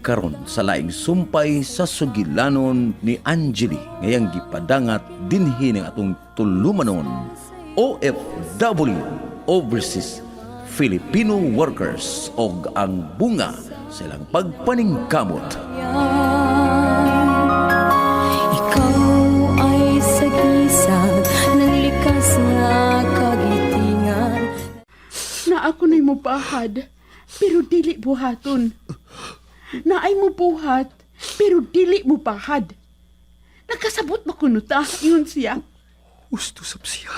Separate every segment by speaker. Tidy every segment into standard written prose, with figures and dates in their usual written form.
Speaker 1: karon sa laing sumpay sa sugilanon ni Angeli ngayang gipadangat dinhi ng atong tulumanon OFW Overseas Filipino Workers og ang bunga sa ilang pagpaningkamot.
Speaker 2: Ikaw ay sagisag ng likas nga kagitingan.
Speaker 3: Na ako na'y mupahad, pero dili buhaton. Na ay mubuhat, pero dili mupahad. Nagkasabot ba kuno ta, yun siya.
Speaker 4: Gusto sab siya.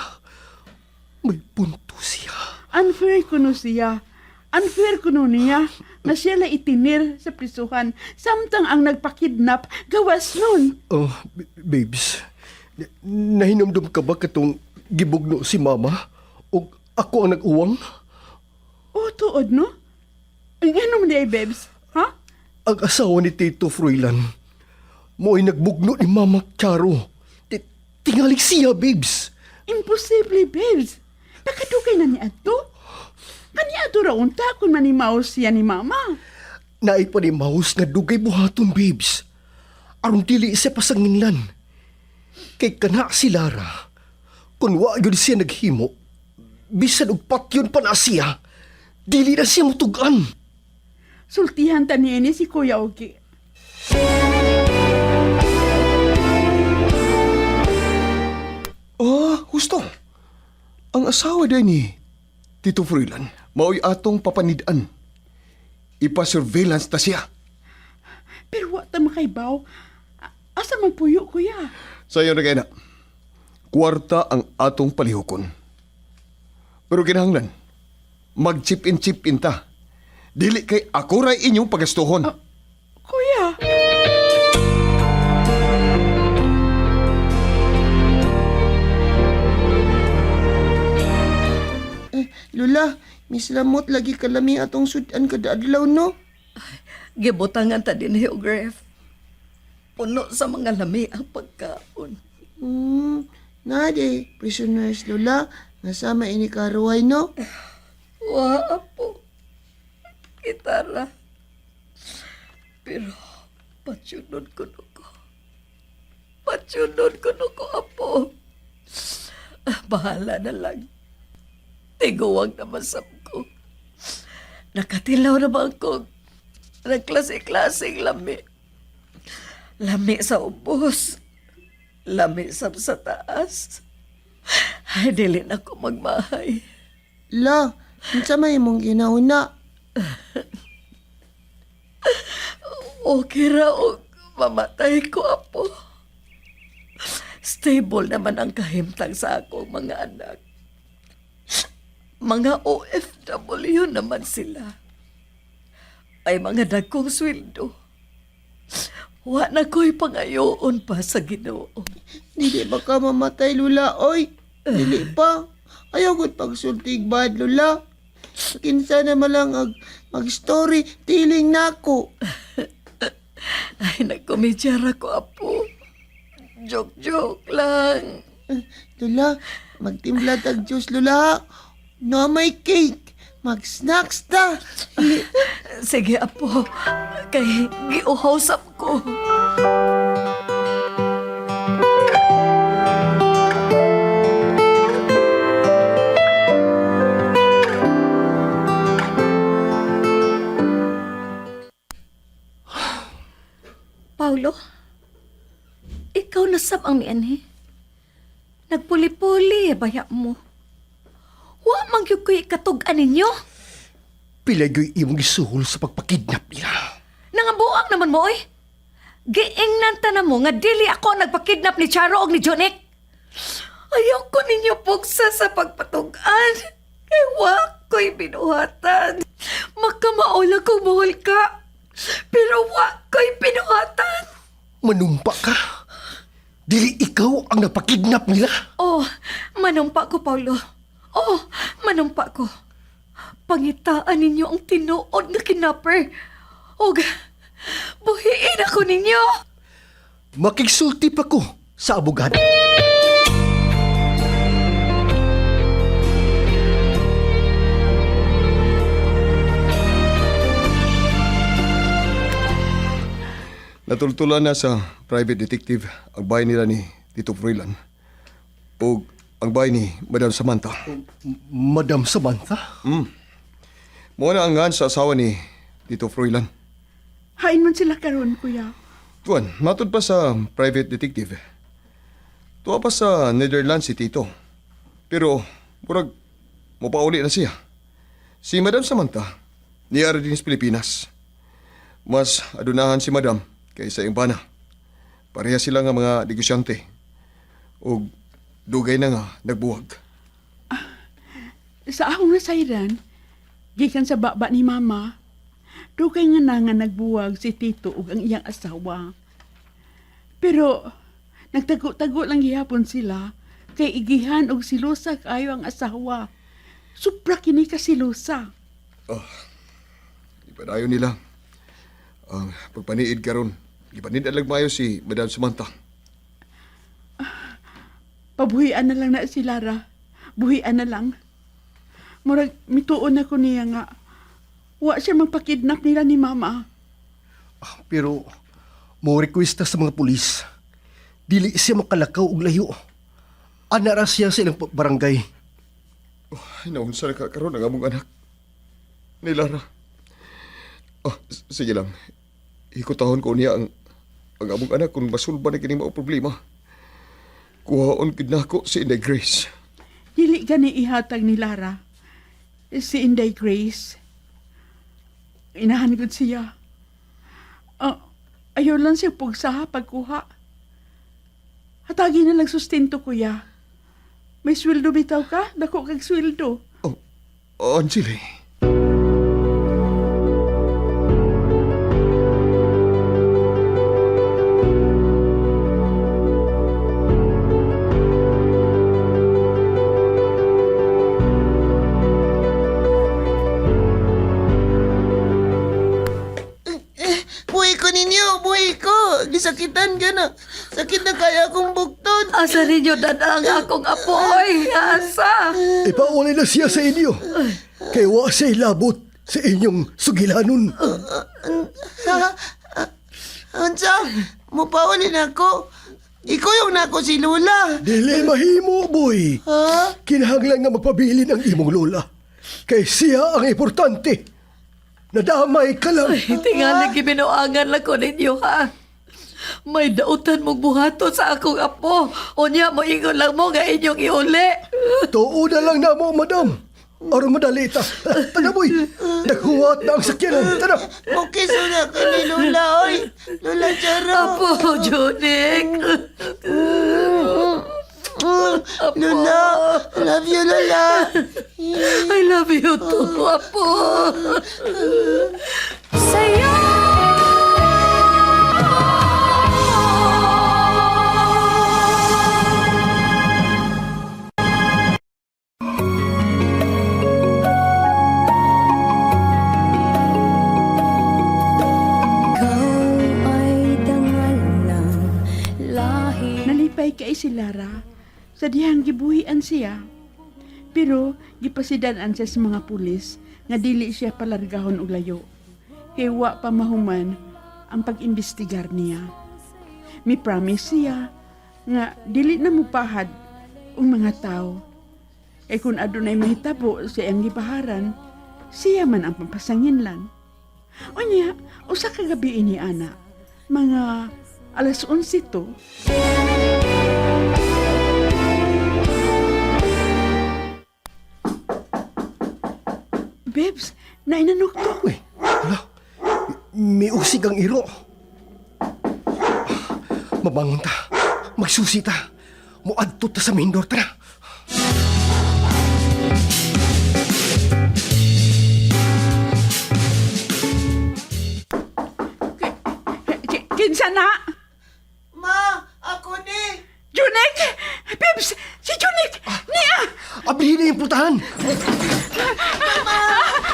Speaker 4: May punto siya.
Speaker 3: Unfair kuno siya. Unfair kuno niya na siya la itinir sa prisuhan samtang ang nagpakidnap gawas nun.
Speaker 4: Oh, babes. Nahinumdum ka ba katong gibugno si mama? O ako ang nag-uwang?
Speaker 3: O, tuod no? Ang ano mo niya, babes? Ha?
Speaker 4: Ang asawa ni Tito Froilan mo ay nagbugno ni Mama Charo. Tingali siya, babes.
Speaker 3: Imposible, babes. Nakadugay na niya ato. Kaniya ato ra unta kung manimaos siya ni mama.
Speaker 4: Naipanimahos nga dugay buhaton, babes. Aron dili siya pasanginlan. Kay kana si Lara, kung wa yun siya naghimo, bisan og patyon pa na siya, dili na siya mutugan.
Speaker 3: Sultihan ta niya si Kuya Ogi.
Speaker 4: Gusto. Ang asawa din ni Tito Froilan, mao'y atong papanidaan. Ipa-surveillance ta siya.
Speaker 3: Pero wa ta makaibaw. Asa man puyo, kuya?
Speaker 4: Sayo na kayo na. Kwarta ang atong palihukon. Pero kinahanglan, mag-chip-in ta. Dili kay ako ray inyong pagastuhon.
Speaker 3: Kuya?
Speaker 5: Lula, mislamot lagi kalami atong sudan kada adlaw, no?
Speaker 6: Gibutangan ta din og ref. Puno sa mga lami ang pagkaon.
Speaker 5: Nade, prisoners, Lula. Nasama ini karuhay, no?
Speaker 6: Wa po. Kitara. Pero patsunod ko nuko. Patsunod ko nuko, apo. Bahala na lang. Tiguwag na masam ko. Nakatilaw naman ko. Nagklase-klaseng lami. Lami sa ubos. Lami sa taas. Ay, dili na ko magmahay.
Speaker 5: La, unsa may imong ginauna?
Speaker 6: Okay ra o mamatay ko, apo. Stable naman ang kahimtang sa akong mga anak. Mga OFW naman sila. Ay mga dagkong sweldo. Wa na ko'y pangayoon pa sa Ginoo.
Speaker 5: Dili ba ka mamatay, Lula, oy? Dili pa. Ayaw ko't pagsultig bad, Lula. Kinsa na malang mag-story, tiling nako.
Speaker 6: Ay, nagkomedyara ko, apo. Joke-joke lang.
Speaker 5: Lula, magtimpla tag juice, Lula. No may cake. Mag-snacks ta.
Speaker 6: Sige, apo. Kay giuhosap ko.
Speaker 7: Paulo, ikaw nasab ang mianhi. Nagpuli-puli, baya mo. Wa man gyud ko'y katug-an ninyo.
Speaker 4: Pilay imong gisuhol sa pagpakidnap niya.
Speaker 7: Nangabuang naman mo, oy. Giingnan ta na mo nga dili ako nagpakidnap ni Charo og ni Jonik.
Speaker 6: Ayaw ko ninyo pugsa sa pagpatugan. Kay wa ko'y binuhatan. Magkamaula kong buhol ka. Pero wa ko'y binuhatan.
Speaker 4: Manumpa ka. Dili ikaw ang napakidnap nila.
Speaker 7: Oh, manumpa ko, Paulo. Oh, manumpa ko. Pangitaan ninyo ang tinuod nga kidnapper. Og, buhiin ako ninyo.
Speaker 4: Makigsulti pa ko sa abogado.
Speaker 8: Natultulan na sa private detective ang bahay nila ni Tito Froilan o ang bahay ni Madam Samantha.
Speaker 4: Madam Samantha?
Speaker 8: Mao na ang ngan sa asawa ni Tito Froilan.
Speaker 3: Hain man sila karon, kuya.
Speaker 8: Tuan, matod pa sa private detective. Tuwa pa sa Netherlands si Tito. Pero, murag, mapauli na siya. Si Madam Samantha, niyari din sa Pilipinas. Mas adunahan si Madam kaysa yung bana. Pareha sila nga mga negosyante. O dugay na nga nagbuwag.
Speaker 3: Sa akong nasayran, gikan sa baba ni mama, dugay nga na nga nagbuwag si Tito ug ang iyang asawa. Pero, nagtago-tago lang gihapon sila, kay igihan og silusa kayo ang asawa. Supra kini ka silusa.
Speaker 8: Ipadayon nila. Ang pagpaniid karon, ipanid alag mayo si Madam Samantha.
Speaker 3: Pabuhian na lang na si Lara. Buhian na lang. Murag, mituon ako niya nga. Wa siya magpakidnap nila ni mama.
Speaker 4: Pero, mo requesta sa mga pulis. Dili siya makalakaw og layo. Anara siya sa ilang barangay.
Speaker 8: Ay, naunsa na ka karon ang among anak. Ni Lara. Sige lang. Ikutahon ko niya ang among anak kung masulba na kini mao problema. Kuhaon gid nako si Inday Grace.
Speaker 3: Dili gani ihatag ni Lara. Si Inday Grace. Inahan gud siya. Ayaw lang siya pugsa pagkuha. Hatagi na lang sustento, kuya. May sweldo bitaw ka? Dako kag sweldo.
Speaker 8: Angeli.
Speaker 5: Buhay ko ninyo, buhay ko. Gisakitan ka na. Sakit na kaya akong bugtod.
Speaker 6: Asa ninyo dadang akong apoy? Asa?
Speaker 4: Ipauli na siya sa inyo. Kaya wa siya labot sa inyong sugilanon.
Speaker 5: Unsa? Mupaulin ako. Ikaw yung nako si Lula.
Speaker 4: Dili mahimo, boy.
Speaker 5: Ha?
Speaker 4: Kinahanglan nga magpabilin ang imong lola. Kay siya ang importante. Nadamay ka lang.
Speaker 6: Tingali gibinuangan lang ko ninyo, ha? May dautan mong buhaton sa akong apo. O niya mo ingon lang mo nga inyong iuli.
Speaker 4: Tuo na lang na mo, madam. Aron madali ta. Tana, boy. Naghuwat na ang sakyanan. Tana.
Speaker 5: Okay, so na ka ni Lula, oy. Lula Charo.
Speaker 6: Apo, Junik.
Speaker 5: Lula, love you, Lula.
Speaker 6: I love you too, Apo.
Speaker 2: Sa'yo Ikaw ay dangal ng lahi.
Speaker 3: Nalipay kay si Lara. Sa dihang gibuhian siya. Pero, gipasidanan siya sa mga pulis nga dili siya palargahon og layo. Kay wa pa mahuman ang pag-imbestigar niya. Mi promise siya nga dili na mupahad ang mga tao. Kay kung adunay mahitabo sa iyang gipaharan, siya man ang pampasanginlan. Unya, usa ka gabi ini ana, mga alas 11 to. Bebs, nainanok to.
Speaker 4: Uy, hala. May usig ang iro. Mabangon ta. Magsusi ta. Muadto ta sa main door. Tara.
Speaker 3: Kinsa na?
Speaker 5: Ma, ako ni.
Speaker 3: Junik! Bebs, si Junik! Niya!
Speaker 4: Ablihin na yung putahan.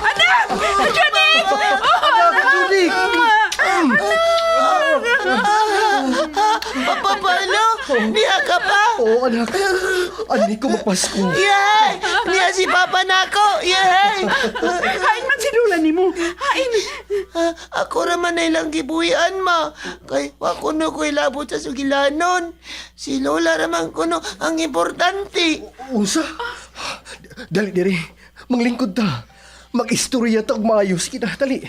Speaker 3: Anak! Junik!
Speaker 4: Junik!
Speaker 5: Paano? Niya ka pa?
Speaker 4: Oo, anak. Ani ko mapasko.
Speaker 5: Yay! Niya si Papa nako. Yay!
Speaker 3: Hain man si Lula ni mo. Hain!
Speaker 5: Ako raman ay lang gibuhian, ma. Kay wako no ko'y labot sa sugilanon. Si Lola raman kuno ang importante.
Speaker 4: Unsa? Dali diri, manglingkod ta. Mag-istorya ta og maayos kita, dali.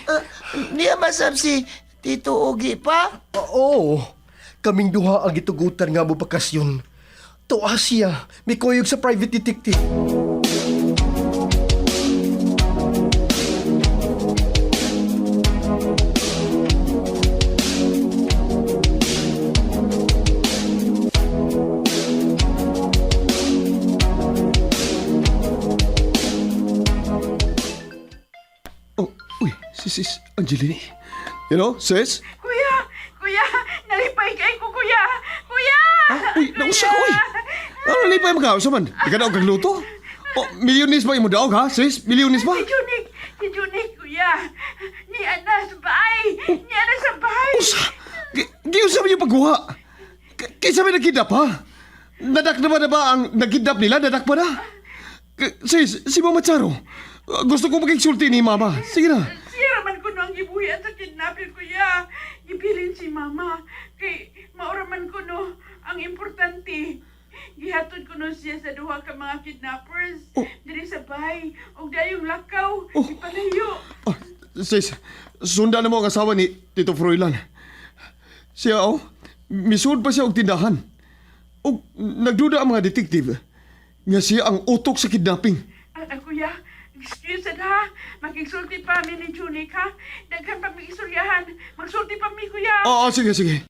Speaker 5: Niya masab si Tito Ugi pa?
Speaker 4: Oo, kaming duha ang gitugutan nga mo bakasyon. Tuwa siya, may kuyog sa private detective.
Speaker 8: Oh, uy, sis Angeline. You know, sis?
Speaker 3: Kuya! Kuya! Nalipay kay ko, kuya! Kuya!
Speaker 8: Uy, nausa ko, uy. Ano lipay magawa sa man? Ika daw kag luto? Oh, milyonis ba imo daw, ha, sis? Milyonis ba?
Speaker 3: Si Junik, kuya! Ni Ana sa bahay! Ni Ana sa bahay!
Speaker 8: Usa? Giusa mo yung pagkuha? Kaysa may nagkidnap, ha? Nadak na ba ang nagkidnap nila? Nadak pa na? Sis, si Mama Charo. Gusto ko magigsulti ni Mama. Sige na.
Speaker 3: Siya raman ko no ang gibuhi at sa kidnapin, kuya. Ibilin si mama. Kay mauraman ko no ang importante. Gihatod ko no siya sa duha ka mga kidnappers. Diri sa bahay. O dayong lakaw. Ipalayo.
Speaker 8: Ah, sis, sundan na mo ang asawa ni Tito Froilan. Siya, misud pa siya og tindahan. O nagduda ang mga detektive nga siya ang utok sa kidnapping.
Speaker 3: Kuya, excuse ha. Magigsulti pa mi ni Junik ha. Daghan pa mi isuryahan. Magsulti pa mi, kuya.
Speaker 8: Oo, sige, sige.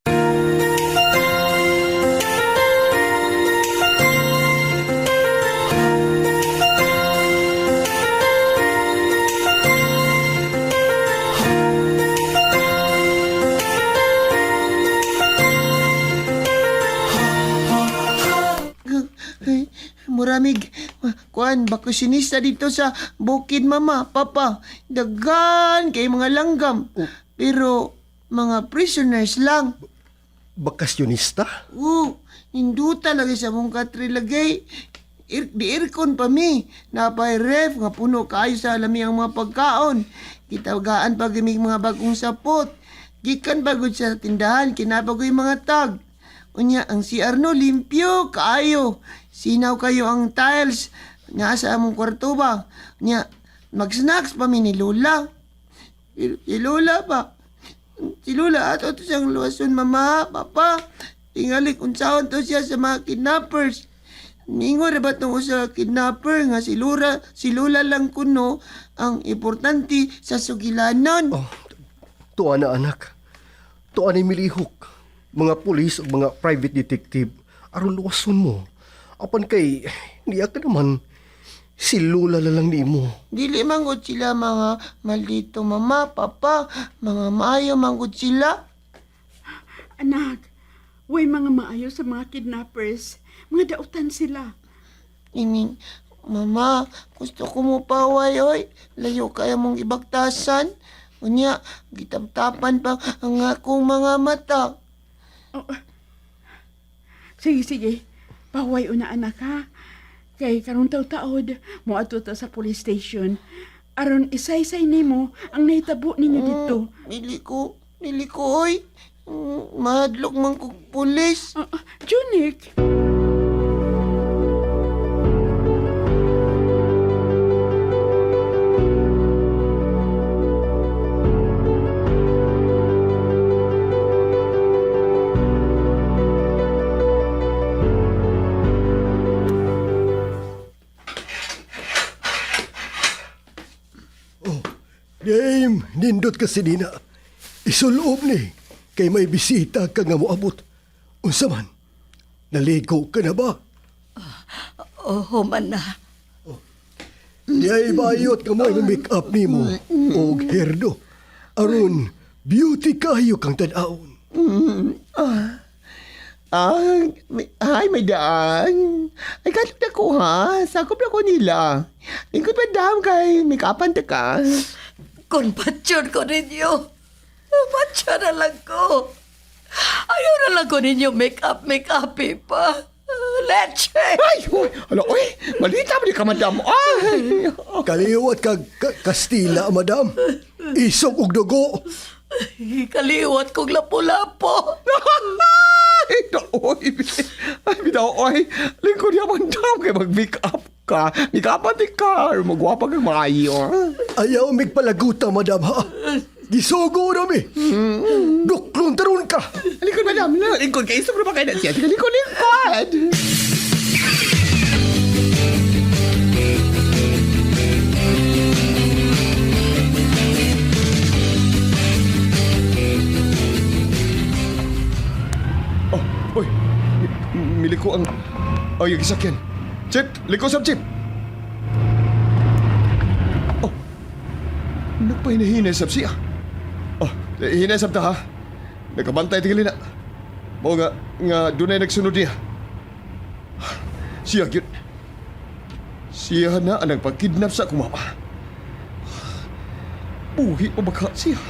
Speaker 5: Muramig, kuan, bakusinista dito sa bukid, mama, papa. Dagan kay mga langgam. Pero mga prisoners lang.
Speaker 4: Bakasyonista?
Speaker 5: Hinduta lagi sa mong katri lagay. Di irkon pa mi. Napay ref, nga puno kayo sa alami ang mga pagkaon. Kitawagaan pa gaming mga bagong sapot. Gikan bagod sa tindahan, kinabagoy mga tag. Unya, ang CR no, limpyo, kaayo. Sinaw kayo ang tiles. Nga sa among kwarto ba? Unya, mag-snacks pa mi ni Lola. Si Lola pa. Si Lola, ato to siyang luwason, mama, papa. Tingali kung saan to siya sa mga kidnappers. Ningo na ba itong sa kidnapper nga si Lola lang kuno ang importante sa sugilanon.
Speaker 4: Oh, tuwa na anak. Tuwa na milihok. Mga pulis o mga private detective aron luwason mo. Apan kay niya ka naman si Lola lang ni mo.
Speaker 5: Dili manggod sila mga maldito mama, papa, mga maayo manggod sila.
Speaker 3: Anak, way mga maayo sa mga kidnappers. Mga dautan sila.
Speaker 5: Ining, mama, gusto ko mo paway, oy. Layo kaya mong ibagtasan. Unya, gitaptapan pa ang akong mga mata.
Speaker 3: Sige. Paway una anak ha. Kay karong taod mo ato ta sa police station. Aron isay-say nimo ang nahitabo ninyo dito.
Speaker 5: Dili ko, oy. Mahadlok man kong pulis.
Speaker 3: Junik!
Speaker 4: Dame, nindot ka si Nina. Isuloob ni. Kay may bisita ka nga moabot. Unsa man? Naligo ka na ba?
Speaker 7: Oo man na.
Speaker 4: Diyay bayot ka mo make up ni mo. O herdo. Aron, beauty kayo kang tanaon.
Speaker 5: Ay, may daan. Ay, kalap na ko, ha? Sakop na ko nila. Lingkod pa dam kay may kapanta ka.
Speaker 7: Kung patsyon ko ninyo, patsyon na lang ko. Ayaw na lang ko ninyo make up pa. leche.
Speaker 8: Ay, uy, ano, uy, malita mo di ka, madam. Ay,
Speaker 4: Kaliwat kag Kastila, madam. Isog og dugo.
Speaker 7: Kaliwat kong lapo-lapo.
Speaker 8: ay, oy, ay, bitaw, oy, lingkod niya, madam, kay mag-make up ka. Make up pati ka, or magwapa kang maayo.
Speaker 4: Ayaw mig palaguta, madam, ha? Gisugo na mi. Duklon taron ka.
Speaker 8: Lingkod, madam, lingkod, kay isog na ba kayo na siya? Sige, lingkod, lingkod. Oh, oy, miliko ang... Oh, yung isakyan. Chip, liko sa chip. Oh, nagpahinahinay sab siya. Oh, hinay sab ta ha. Nagkabantay tingin na. Mo nga dunay nagsunod niya. Siya gyud. Siya na ang nagpakidnap sa kumama. Buhi o baka siya.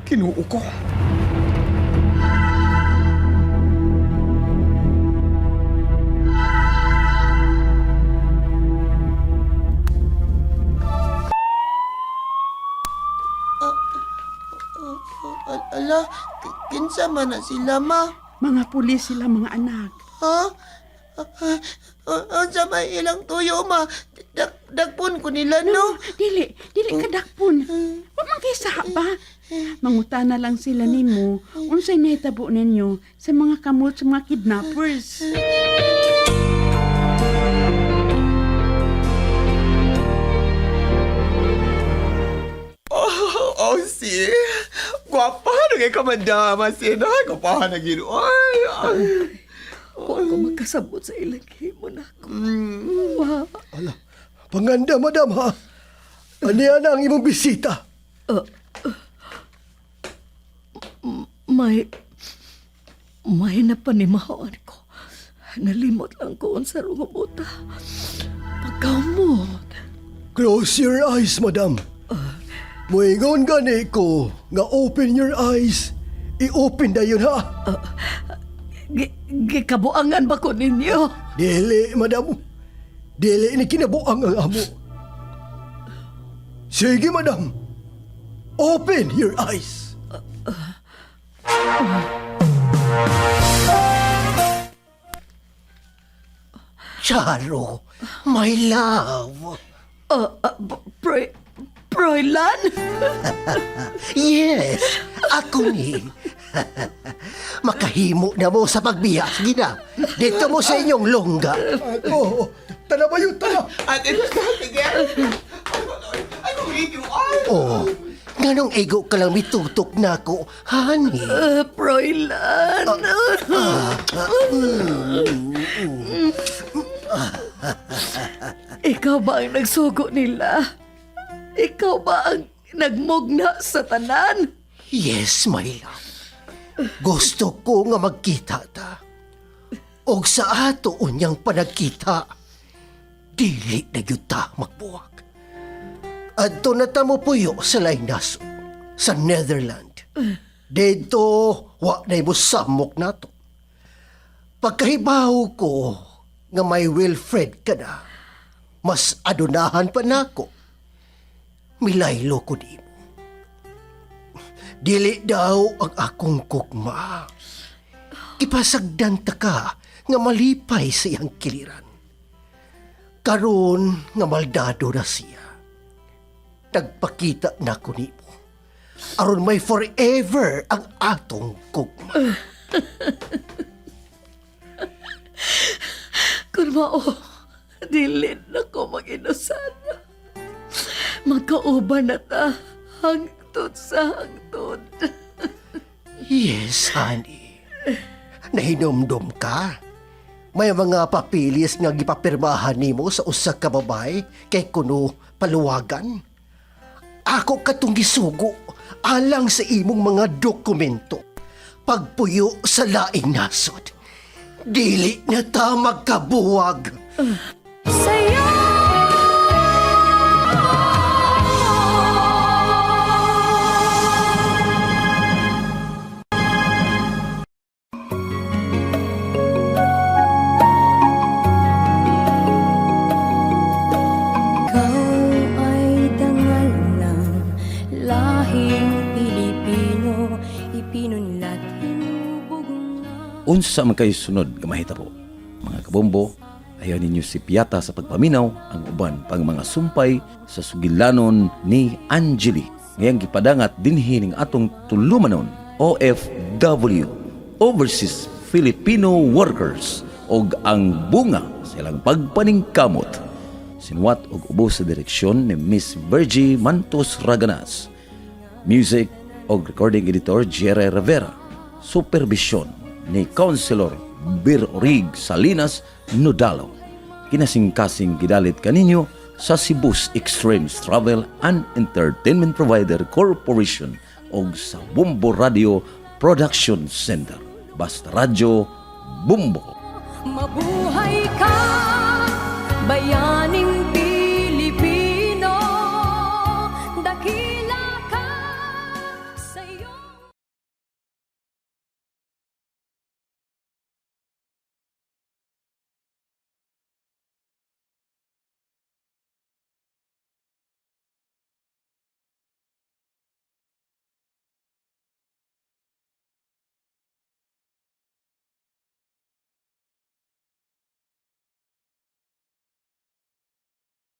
Speaker 8: Kinuo ko.
Speaker 5: Ala, kinsa man na sila, ma?
Speaker 3: Mga pulis sila, mga anak.
Speaker 5: Ha? Unsa may ilang tuyo, ma? Dagpon ko nila, no?
Speaker 3: Dili kadakpon. Wa man kay saha ba? Mangutana lang sila nimo unsay nahitabo ninyo sa mga kamot sa mga kidnappers.
Speaker 8: Oh, si. Gwapa na kay ka, madam. Sina, gwapa na gino. Ay, ay.
Speaker 7: Huwag ko magkasabot sa ilang himo na ako. Wow.
Speaker 4: Panganda, madam, ha? Aniya na ang imong bisita.
Speaker 7: May napanimahaan ko. Nalimot lang ko sa rungobuta. Pagkamot.
Speaker 4: Close your eyes, madam. Muingon gani ko nga open your eyes. I-open na yun, ha?
Speaker 7: Gikabuangan ba ko ninyo?
Speaker 4: Dili, madam. Dili ni kinabuang ang amo. Sige, madam. Open your eyes.
Speaker 9: Charo, my love.
Speaker 7: Froilan?
Speaker 9: Yes, ako ni. Makahimo na mo sa pagbiyak, gina. Dito mo sa inyong longga.
Speaker 4: Ako, tala ba yun, tala?
Speaker 9: Oh, nganong ego ka lang mitutok na ako, honey.
Speaker 7: Froilan? Ikaw ba ang nagsugo nila? Ikaw ba ang nagmugna sa tanan?
Speaker 9: Yes, my love. Gusto ko nga magkita ta. Og sa ato unyang panagkita, dili na gyud ta magbuwag. Adto na ta mo puyo sa Lainaso, sa Netherlands. Dito, wa na mo samok nato. Pagkahibaw ko nga may Wilfred ka na, mas adunahan pa nako. Milaylo ko di mo. Dili daw ang akong kukma. Ipasagdan ta ka nga malipay sa iyang kiliran. Karon nga maldado na siya. Nagpakita na ko nimo. Aron may forever ang atong kukma.
Speaker 7: Kung mao, dili na ko mag-inusan. Magkauban na ta hangtod sa hangtod.
Speaker 9: Yes, honey. Nahinomdom ka. May mga papilis nga gipapirmahan nimo sa usa ka babay kay kuno paluwagan. Ako katong gisugo alang sa imong mga dokumento. Pagpuyo sa laing nasod. Dili na ta magkabuwag.
Speaker 2: Sa'yo Pilipino nila't hinubog nga.
Speaker 1: Unsa man kay sunod nga mahitabo? Mga kabombo, ayaw ninyo si Piata sa pagpaminaw ang uban pang mga sumpay sa sugilanon ni Angeli. Ngayang gipadangat dinhi ning atong tulumanon OFW, Overseas Filipino Workers, og ang bunga sa ilang pagpaningkamot. Sinuwat og ubos sa direksyon ni Miss Virgie Mantos Raganas. Music og recording editor Jerry Rivera. Supervision ni Councilor Bir Orig Salinas Nodalo. Kinasing-kasing gidalit kaninyo sa Cebu's Extremes Travel and Entertainment Provider Corporation og sa Bumbo Radio Production Center. Basta Radyo Bumbo.
Speaker 2: Mabuhay ka, bayaning